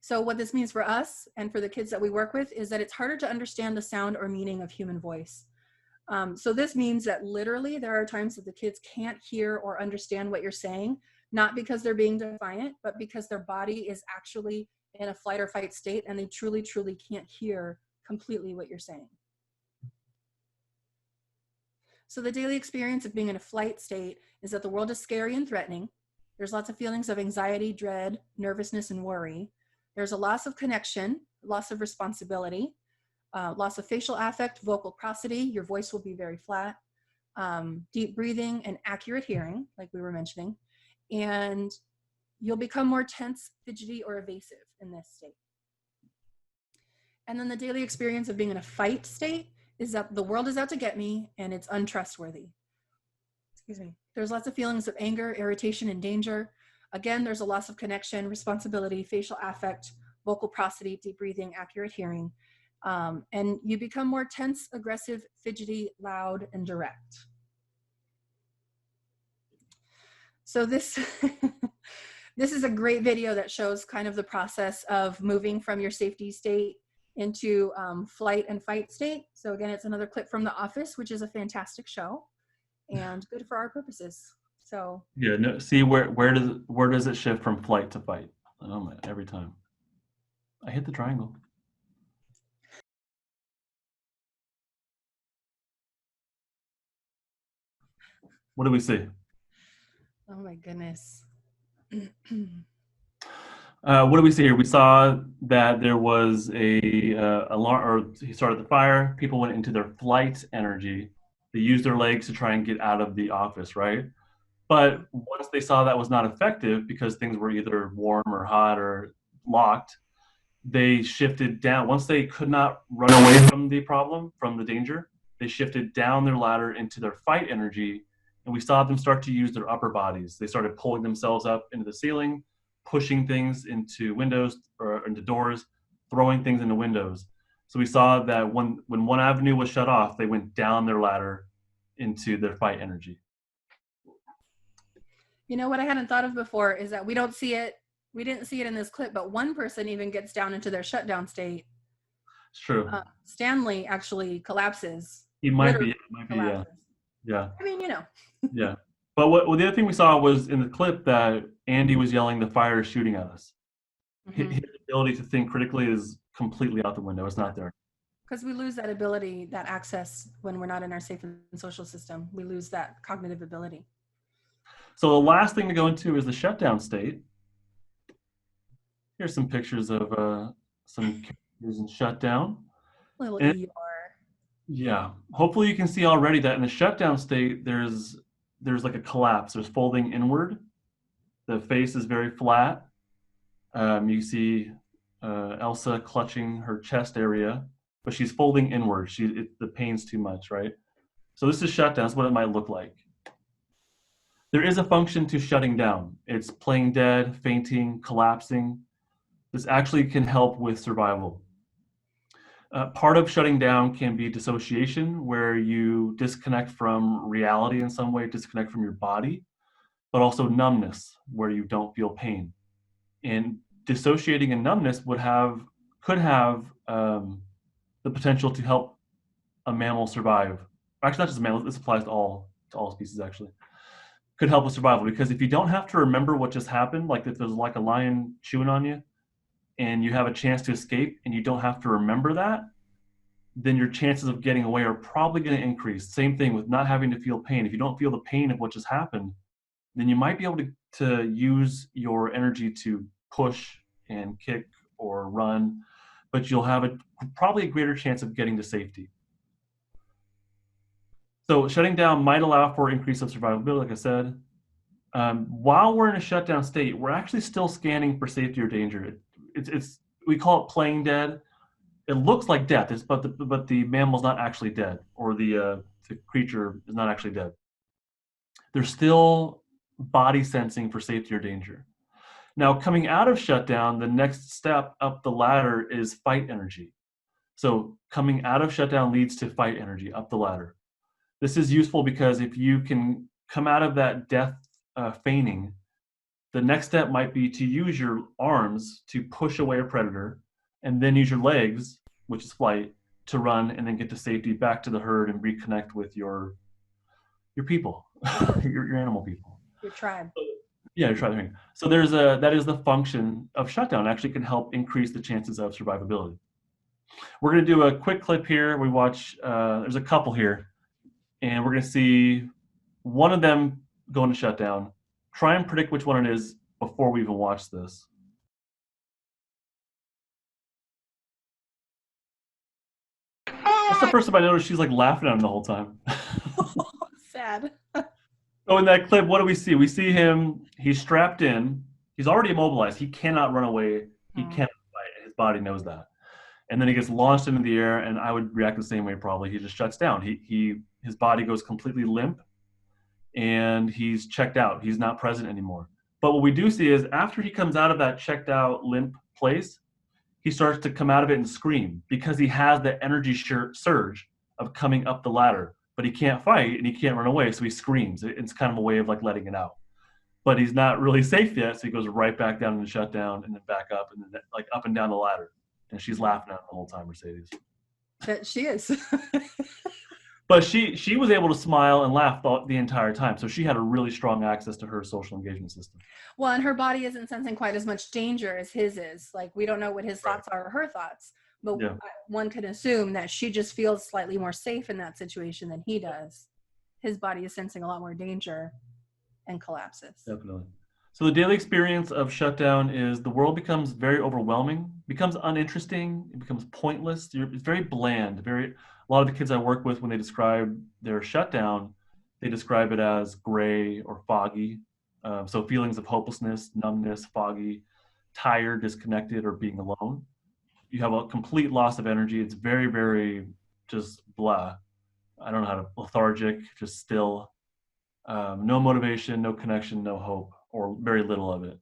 So what this means for us and for the kids that we work with is that it's harder to understand the sound or meaning of human voice. So this means that literally there are times that the kids can't hear or understand what you're saying, not because they're being defiant, but because their body is actually in a flight or fight state and they truly, truly can't hear completely what you're saying. So the daily experience of being in a flight state is that the world is scary and threatening. There's lots of feelings of anxiety, dread, nervousness, and worry. There's a loss of connection, loss of responsibility, loss of facial affect, vocal prosody, your voice will be very flat, deep breathing and accurate hearing, like we were mentioning, and you'll become more tense, fidgety, or evasive in this state. And then the daily experience of being in a fight state is that the world is out to get me and it's untrustworthy. Excuse me. There's lots of feelings of anger, irritation, and danger. Again, there's a loss of connection, responsibility, facial affect, vocal prosody, deep breathing, accurate hearing. And you become more tense, aggressive, fidgety, loud, and direct. So this, this is a great video that shows kind of the process of moving from your safety state into flight and fight state. So again, it's another clip from The Office, which is a fantastic show and good for our purposes. So yeah, no, see where does it shift from flight to fight? Oh man, every time. I hit the triangle. What do we see? oh my goodness. What do we see here? We saw that there was a alarm, or he started the fire. People went into their flight energy. They used their legs to try and get out of the office, right? But once they saw that was not effective because things were either warm or hot or locked, they shifted down. Once they could not run away from the problem, from the danger, they shifted down their ladder into their fight energy. And we saw them start to use their upper bodies. They started pulling themselves up into the ceiling, pushing things into windows or into doors, throwing things into windows. So we saw that when one avenue was shut off, they went down their ladder into their fight energy. You know what I hadn't thought of before is that we didn't see it in this clip, but one person even gets down into their shutdown state. It's true. Stanley actually collapses. He might be, yeah. Yeah. I mean, you know. Yeah. But what the other thing we saw was in the clip that Andy was yelling, "The fire is shooting at us." Mm-hmm. His ability to think critically is completely out the window. It's not there. Because we lose that ability, that access when we're not in our safe and social system. We lose that cognitive ability. So the last thing to go into is the shutdown state. Here's some pictures of some characters in shutdown. Little And, ER. yeah. Hopefully you can see already that in the shutdown state, there's like a collapse. There's folding inward. The face is very flat. You see Elsa clutching her chest area, but she's folding inward. The pain's too much, right? So this is shutdown. That's what it might look like. There is a function to shutting down. It's playing dead, fainting, collapsing. This actually can help with survival. Part of shutting down can be dissociation, where you disconnect from reality in some way, disconnect from your body, but also numbness, where you don't feel pain. And dissociating and numbness could have the potential to help a mammal survive. Actually, not just a mammal. This applies to all species, actually. Could help with survival, because if you don't have to remember what just happened, like if there's like a lion chewing on you and you have a chance to escape and you don't have to remember that, then your chances of getting away are probably going to increase. Same thing with not having to feel pain. If you don't feel the pain of what just happened, then you might be able to use your energy to push and kick or run, but you'll have probably a greater chance of getting to safety. So shutting down might allow for increase of survivability, like I said. While we're in a shutdown state, we're actually still scanning for safety or danger. We call it playing dead. It looks like death, but the mammal's not actually dead, or the creature is not actually dead. They're still body sensing for safety or danger. Now, coming out of shutdown, the next step up the ladder is fight energy. So coming out of shutdown leads to fight energy up the ladder. This is useful because if you can come out of that death feigning, the next step might be to use your arms to push away a predator, and then use your legs, which is flight, to run and then get to safety back to the herd and reconnect with your people, your animal people. Your tribe. Yeah, your tribe. So that is the function of shutdown. It actually can help increase the chances of survivability. We're going to do a quick clip here. We watch, there's a couple here, and we're going to see one of them go into shutdown. Try and predict which one it is before we even watch this. That's the first time I noticed she's like laughing at him the whole time. Sad. So in that clip, what do we see? We see him, he's strapped in, he's already immobilized. He cannot run away. He cannot fight. His body knows that. And then he gets launched into the air, and I would react the same way probably. He just shuts down. His body goes completely limp, and he's checked out. He's not present anymore. But what we do see is after he comes out of that checked out limp place, he starts to come out of it and scream because he has the energy surge of coming up the ladder. But he can't fight and he can't run away, so he screams. It's kind of a way of like letting it out. But he's not really safe yet, so he goes right back down in the shutdown and then back up and then like up and down the ladder. And she's laughing at him the whole time, Mercedes. That she is. But she was able to smile and laugh the entire time. So she had a really strong access to her social engagement system. Well, and her body isn't sensing quite as much danger as his is. Like, we don't know what his thoughts are or her thoughts. But one can assume that she just feels slightly more safe in that situation than he does. His body is sensing a lot more danger and collapses. Definitely. So the daily experience of shutdown is the world becomes very overwhelming, becomes uninteresting, it becomes pointless. It's very bland. A lot of the kids I work with, when they describe their shutdown, they describe it as gray or foggy. So feelings of hopelessness, numbness, foggy, tired, disconnected, or being alone. You have a complete loss of energy. It's very, very just blah. I don't know how to, lethargic, just still. No motivation, no connection, no hope, or very little of it.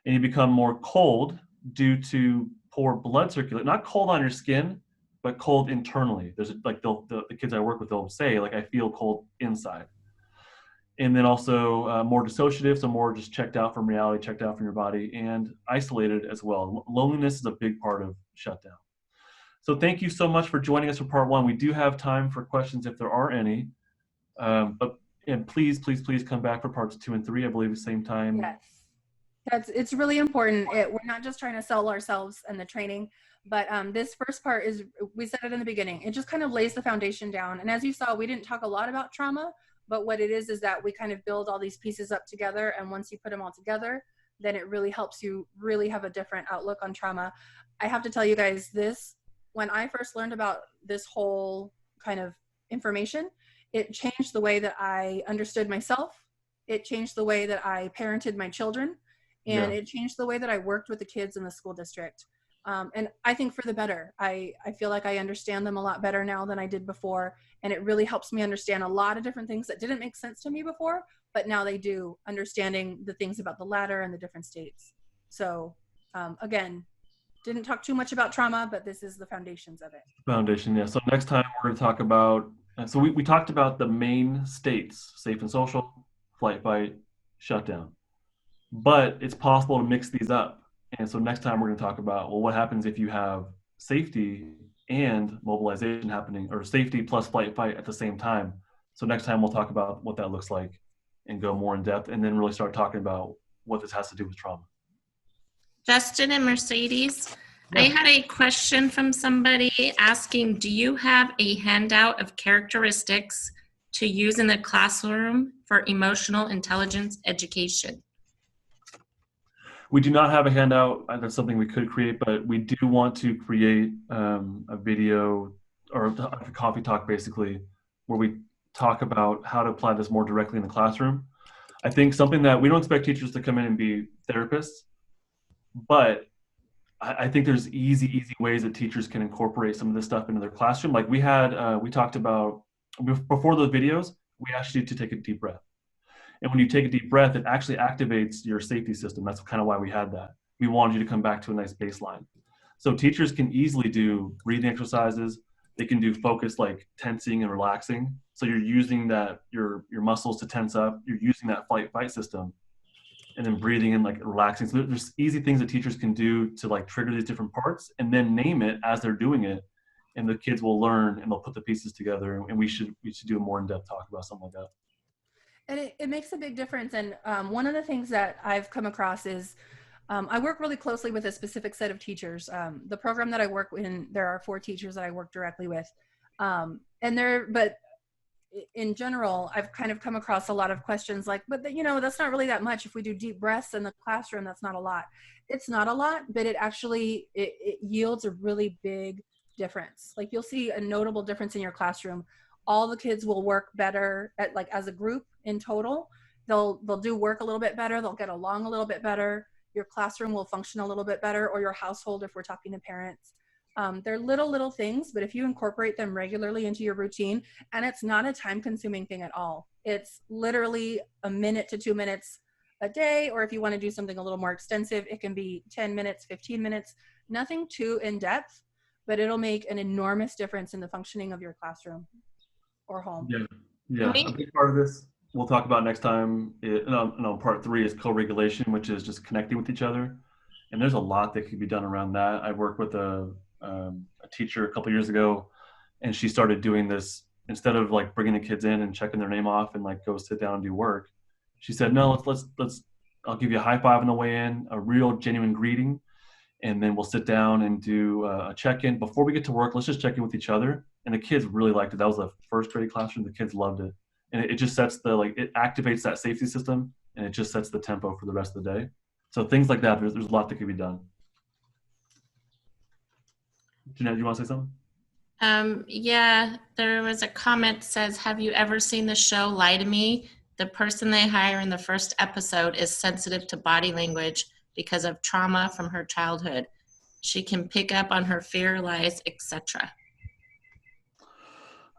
And you become more cold due to poor blood circulation. Not cold on your skin, but cold internally. There's like the kids I work with, they'll say, like, I feel cold inside. And then also more dissociative, so more just checked out from reality, checked out from your body, and isolated as well. Loneliness is a big part of shutdown. So thank you so much for joining us for part one. We do have time for questions if there are any. And please come back for parts 2 and 3, I believe, at the same time. Yes. It's really important. We're not just trying to sell ourselves and the training, but this first part is, we said it in the beginning, it just kind of lays the foundation down. And as you saw, we didn't talk a lot about trauma, but what it is that we kind of build all these pieces up together. And once you put them all together, then it really helps you really have a different outlook on trauma. I have to tell you guys this, when I first learned about this whole kind of information, it changed the way that I understood myself. It changed the way that I parented my children. And it changed the way that I worked with the kids in the school district. And I think for the better. I feel like I understand them a lot better now than I did before. And it really helps me understand a lot of different things that didn't make sense to me before, but now they do, understanding the things about the ladder and the different states. So again, didn't talk too much about trauma, but this is the foundations of it. Foundation, yeah. So next time we're going to talk about, so we talked about the main states, safe and social, flight, fight, shutdown. But it's possible to mix these up. And so next time we're going to talk about, well, what happens if you have safety and mobilization happening, or safety plus flight, fight at the same time. So next time we'll talk about what that looks like and go more in depth, and then really start talking about what this has to do with trauma. Justin and Mercedes, I had a question from somebody asking, do you have a handout of characteristics to use in the classroom for emotional intelligence education? We do not have a handout. That's something we could create, but we do want to create a video or a coffee talk, basically, where we talk about how to apply this more directly in the classroom. I think something that we don't expect teachers to come in and be therapists, but I think there's easy ways that teachers can incorporate some of this stuff into their classroom. Like we talked about before those videos, we asked you to take a deep breath. And when you take a deep breath, it actually activates your safety system. That's kind of why we had that. We wanted you to come back to a nice baseline. So teachers can easily do breathing exercises. They can do focus like tensing and relaxing. So you're using that your muscles to tense up. You're using that fight system, and then breathing and like relaxing. So there's easy things that teachers can do to like trigger these different parts, and then name it as they're doing it. And the kids will learn and they'll put the pieces together. And we should do a more in-depth talk about something like that. And it makes a big difference. And one of the things that I've come across is I work really closely with a specific set of teachers. The program that I work in, there are 4 teachers that I work directly with. But in general, I've kind of come across a lot of questions like, but that's not really that much. If we do deep breaths in the classroom, that's not a lot. It's not a lot, but it actually, it yields a really big difference. Like you'll see a notable difference in your classroom. All the kids will work better at like as a group in total. They'll do work a little bit better. They'll get along a little bit better. Your classroom will function a little bit better, or your household if we're talking to parents. They're little things, but if you incorporate them regularly into your routine, and it's not a time-consuming thing at all. It's literally a minute to 2 minutes a day, or if you want to do something a little more extensive, it can be 10 minutes, 15 minutes, nothing too in-depth, but it'll make an enormous difference in the functioning of your classroom or home. Yeah. A big part of this we'll talk about next time. Part 3 is co-regulation, which is just connecting with each other. And there's a lot that could be done around that. I worked with a teacher a couple years ago, and she started doing this instead of like bringing the kids in and checking their name off and like go sit down and do work. She said, no, let's I'll give you a high five on the way in, a real genuine greeting. And then we'll sit down and do a check-in. Before we get to work, let's just check in with each other. And the kids really liked it. That was a first grade classroom. The kids loved it. And it just sets it activates that safety system, and it just sets the tempo for the rest of the day. So things like that, there's a lot that could be done. Jeanette, you want to say something? Yeah, there was a comment that says, have you ever seen the show Lie to Me? The person they hire in the first episode is sensitive to body language because of trauma from her childhood. She can pick up on her fear, lies, etc.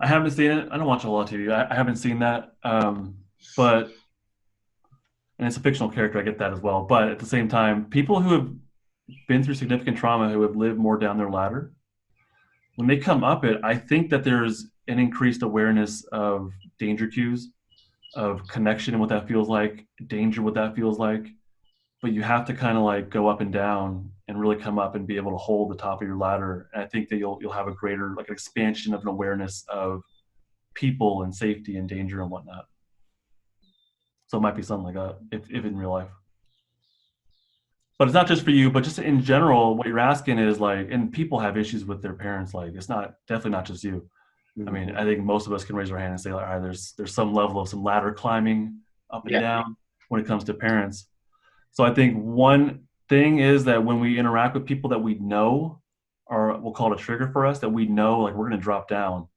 I haven't seen it. I don't watch a lot of TV. I haven't seen that. And it's a fictional character. I get that as well. But at the same time, people who have been through significant trauma, who have lived more down their ladder, when they come up it, I think that there's an increased awareness of danger cues, of connection and what that feels like, danger, what that feels like. But you have to kind of like go up and down and really come up and be able to hold the top of your ladder. And I think that you'll have a greater like expansion of an awareness of people and safety and danger and whatnot. So it might be something like that if in real life. But it's not just for you, but just in general, what you're asking is like, and people have issues with their parents. Like it's definitely not just you. Mm-hmm. I mean, I think most of us can raise our hand and say, like, all right, there's some level of some ladder climbing up and down when it comes to parents. So I think one thing is that when we interact with people that we know, or we'll call it a trigger for us, that we know like we're going to drop down,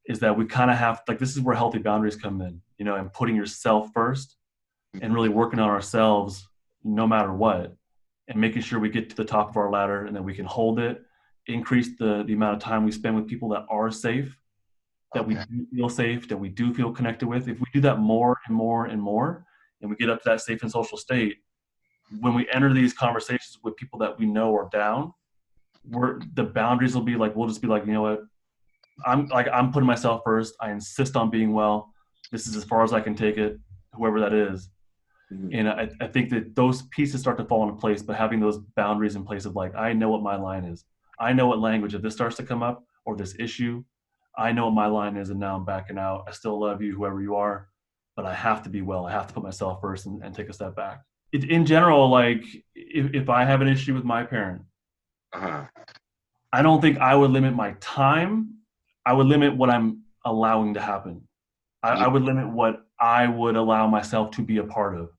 is that we kind of have, like, this is where healthy boundaries come in, and putting yourself first and really working on ourselves no matter what, and making sure we get to the top of our ladder and that we can hold it, increase the amount of time we spend with people that are safe, that we do feel safe, that we do feel connected with. If we do that more and more and more, and we get up to that safe and social state, when we enter these conversations with people that we know are down, the boundaries will be like, we'll just be like, you know what, I'm putting myself first. I insist on being well. This is as far as I can take it, whoever that is. Mm-hmm. And I think that those pieces start to fall into place, but having those boundaries in place of like, I know what my line is. I know what language, if this starts to come up or this issue, I know what my line is, and now I'm backing out. I still love you, whoever you are, but I have to be well. I have to put myself first and take a step back. In general, like if I have an issue with my parent, I don't think I would limit my time. I would limit what I'm allowing to happen. I would limit what I would allow myself to be a part of.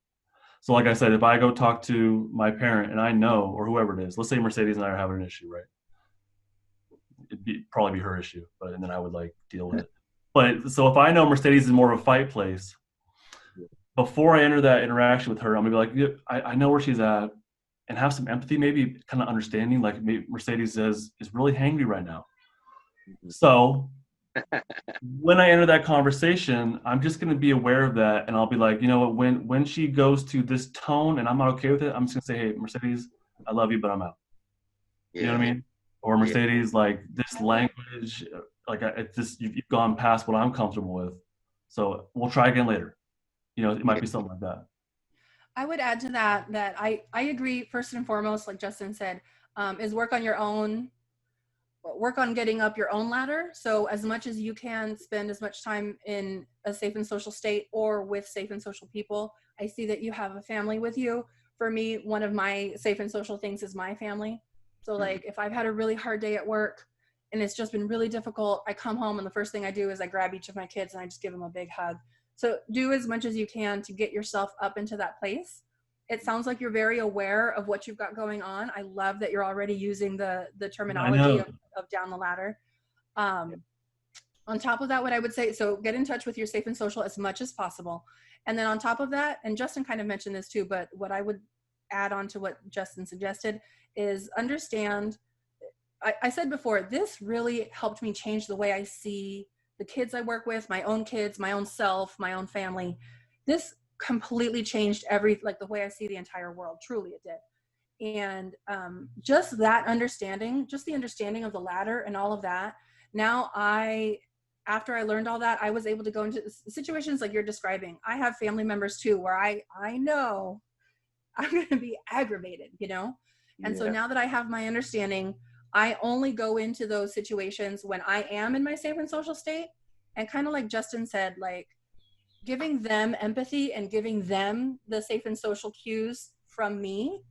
So like I said, if I go talk to my parent and I know, or whoever it is, let's say Mercedes and I are having an issue, right? Probably be her issue, but and then I would like deal with it. But so if I know Mercedes is more of a fight place, before I enter that interaction with her, I'm gonna be like, yeah, I know where she's at, and have some empathy, maybe kind of understanding. Like maybe Mercedes is really hangry right now. So when I enter that conversation, I'm just gonna be aware of that, and I'll be like, you know what, when she goes to this tone and I'm not okay with it, I'm just gonna say, hey, Mercedes, I love you, but I'm out. You know what I mean? Or Mercedes, like this language, like it's just you've gone past what I'm comfortable with. So we'll try again later. You know, it might be something like that. I would add to that I agree, first and foremost, like Justin said, is work on getting up your own ladder. So as much as you can, spend as much time in a safe and social state or with safe and social people. I see that you have a family with you. For me, one of my safe and social things is my family. So like if I've had a really hard day at work and it's just been really difficult, I come home and the first thing I do is I grab each of my kids and I just give them a big hug. So do as much as you can to get yourself up into that place. It sounds like you're very aware of what you've got going on. I love that you're already using the terminology of down the ladder. On top of that, what I would say, so get in touch with your safe and social as much as possible. And then on top of that, and Justin kind of mentioned this too, but what I would add on to what Justin suggested is understand, I said before, this really helped me change the way I see the kids I work with, my own kids, my own self, my own family. This completely changed the way I see the entire world. Truly it did. And just that understanding, just the understanding of the ladder and all of that. Now after I learned all that, I was able to go into situations like you're describing. I have family members too, where I know I'm going to be aggravated, you know? And so now that I have my understanding, I only go into those situations when I am in my safe and social state. And kind of like Justin said, like giving them empathy and giving them the safe and social cues from me,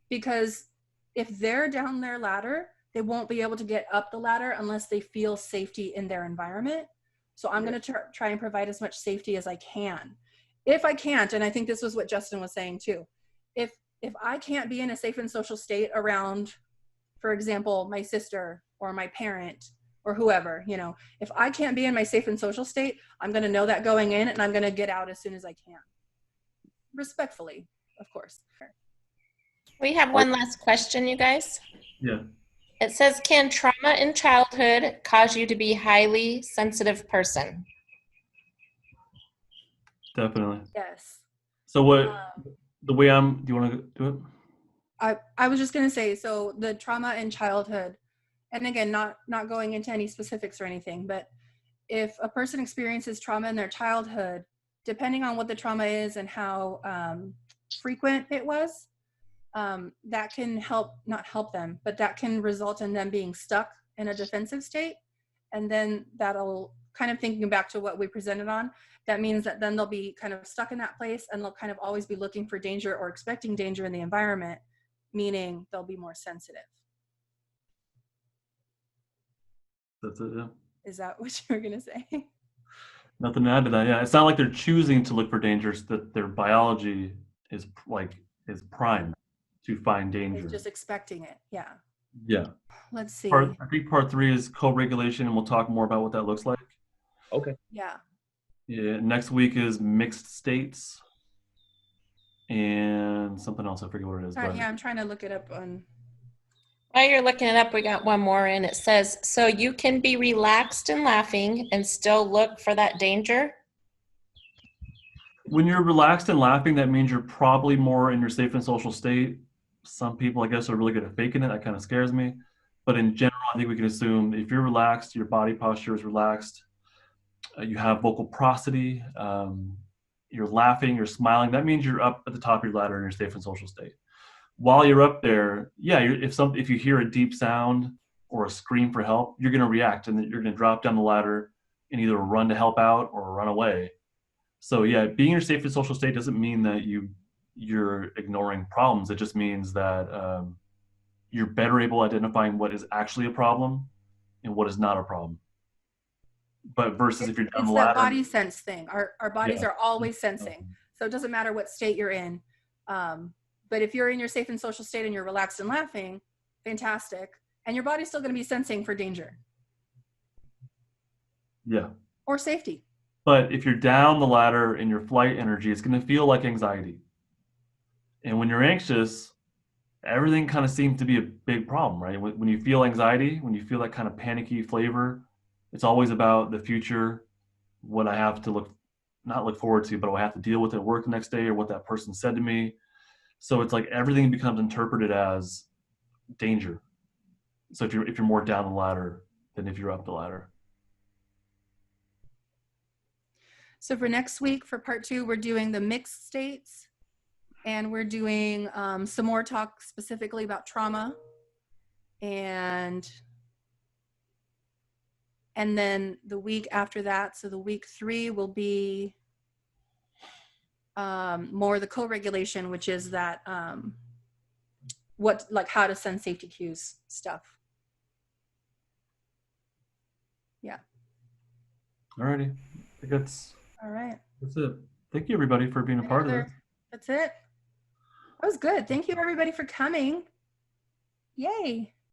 because if they're down their ladder, they won't be able to get up the ladder unless they feel safety in their environment. So I'm going to try and provide as much safety as I can. If I can't, and I think this was what Justin was saying too, if I can't be in a safe and social state around, for example, my sister or my parent or whoever, you know, if I can't be in my safe and social state, I'm going to know that going in and I'm going to get out as soon as I can. Respectfully, of course. We have one last question, you guys. Yeah. It says, can trauma in childhood cause you to be a highly sensitive person? Definitely. Yes. So do you want to do it? I was just going to say, so the trauma in childhood, and again, not going into any specifics or anything, but if a person experiences trauma in their childhood, depending on what the trauma is and how frequent it was, that can not help them, but that can result in them being stuck in a defensive state. And then that'll, kind of thinking back to what we presented on, that means that then they'll be kind of stuck in that place and they'll kind of always be looking for danger or expecting danger in the environment, meaning they'll be more sensitive. That's it, yeah. Is that what you were going to say? Nothing to add to that. Yeah, it's not like they're choosing to look for dangers, that their biology is primed to find danger. It's just expecting it. Yeah. Yeah. Let's see. I think part 3 is co-regulation, and we'll talk more about what that looks like. Okay. Yeah. Yeah. Next week is mixed states and something else. I forget what it is. Yeah, I'm trying to look it up on. While you're looking it up, we got one more in. It says, so you can be relaxed and laughing and still look for that danger? When you're relaxed and laughing, that means you're probably more in your safe and social state. Some people, I guess, are really good at faking it. That kind of scares me. But in general, I think we can assume if you're relaxed, your body posture is relaxed, you have vocal prosody, you're laughing, you're smiling, that means you're up at the top of your ladder in your safe and social state. While you're up there, yeah, if you hear a deep sound or a scream for help, you're going to react, and you're going to drop down the ladder and either run to help out or run away. So yeah, being in your safe and social state doesn't mean that you're ignoring problems. It just means that you're better able at identifying what is actually a problem and what is not a problem. But versus if you're down the ladder, it's that body sense thing. Our bodies are always sensing. So it doesn't matter what state you're in. But if you're in your safe and social state and you're relaxed and laughing, fantastic. And your body's still going to be sensing for danger Yeah. or safety. But if you're down the ladder in your flight energy, it's going to feel like anxiety. And when you're anxious, everything kind of seems to be a big problem, right? When you feel anxiety, when you feel that kind of panicky flavor, it's always about the future, what I have to not look forward to, but what I have to deal with at work the next day or what that person said to me. So it's like everything becomes interpreted as danger. So if you're more down the ladder than if you're up the ladder. So for next week, for part 2, we're doing the mixed states, and we're doing some more talk specifically about trauma. And then the week after that, so the week 3 will be more the co-regulation, which is that how to send safety cues stuff. Yeah. Alrighty. I think that's All right. it. Thank you everybody for being a part of this. That's it. That was good. Thank you everybody for coming. Yay.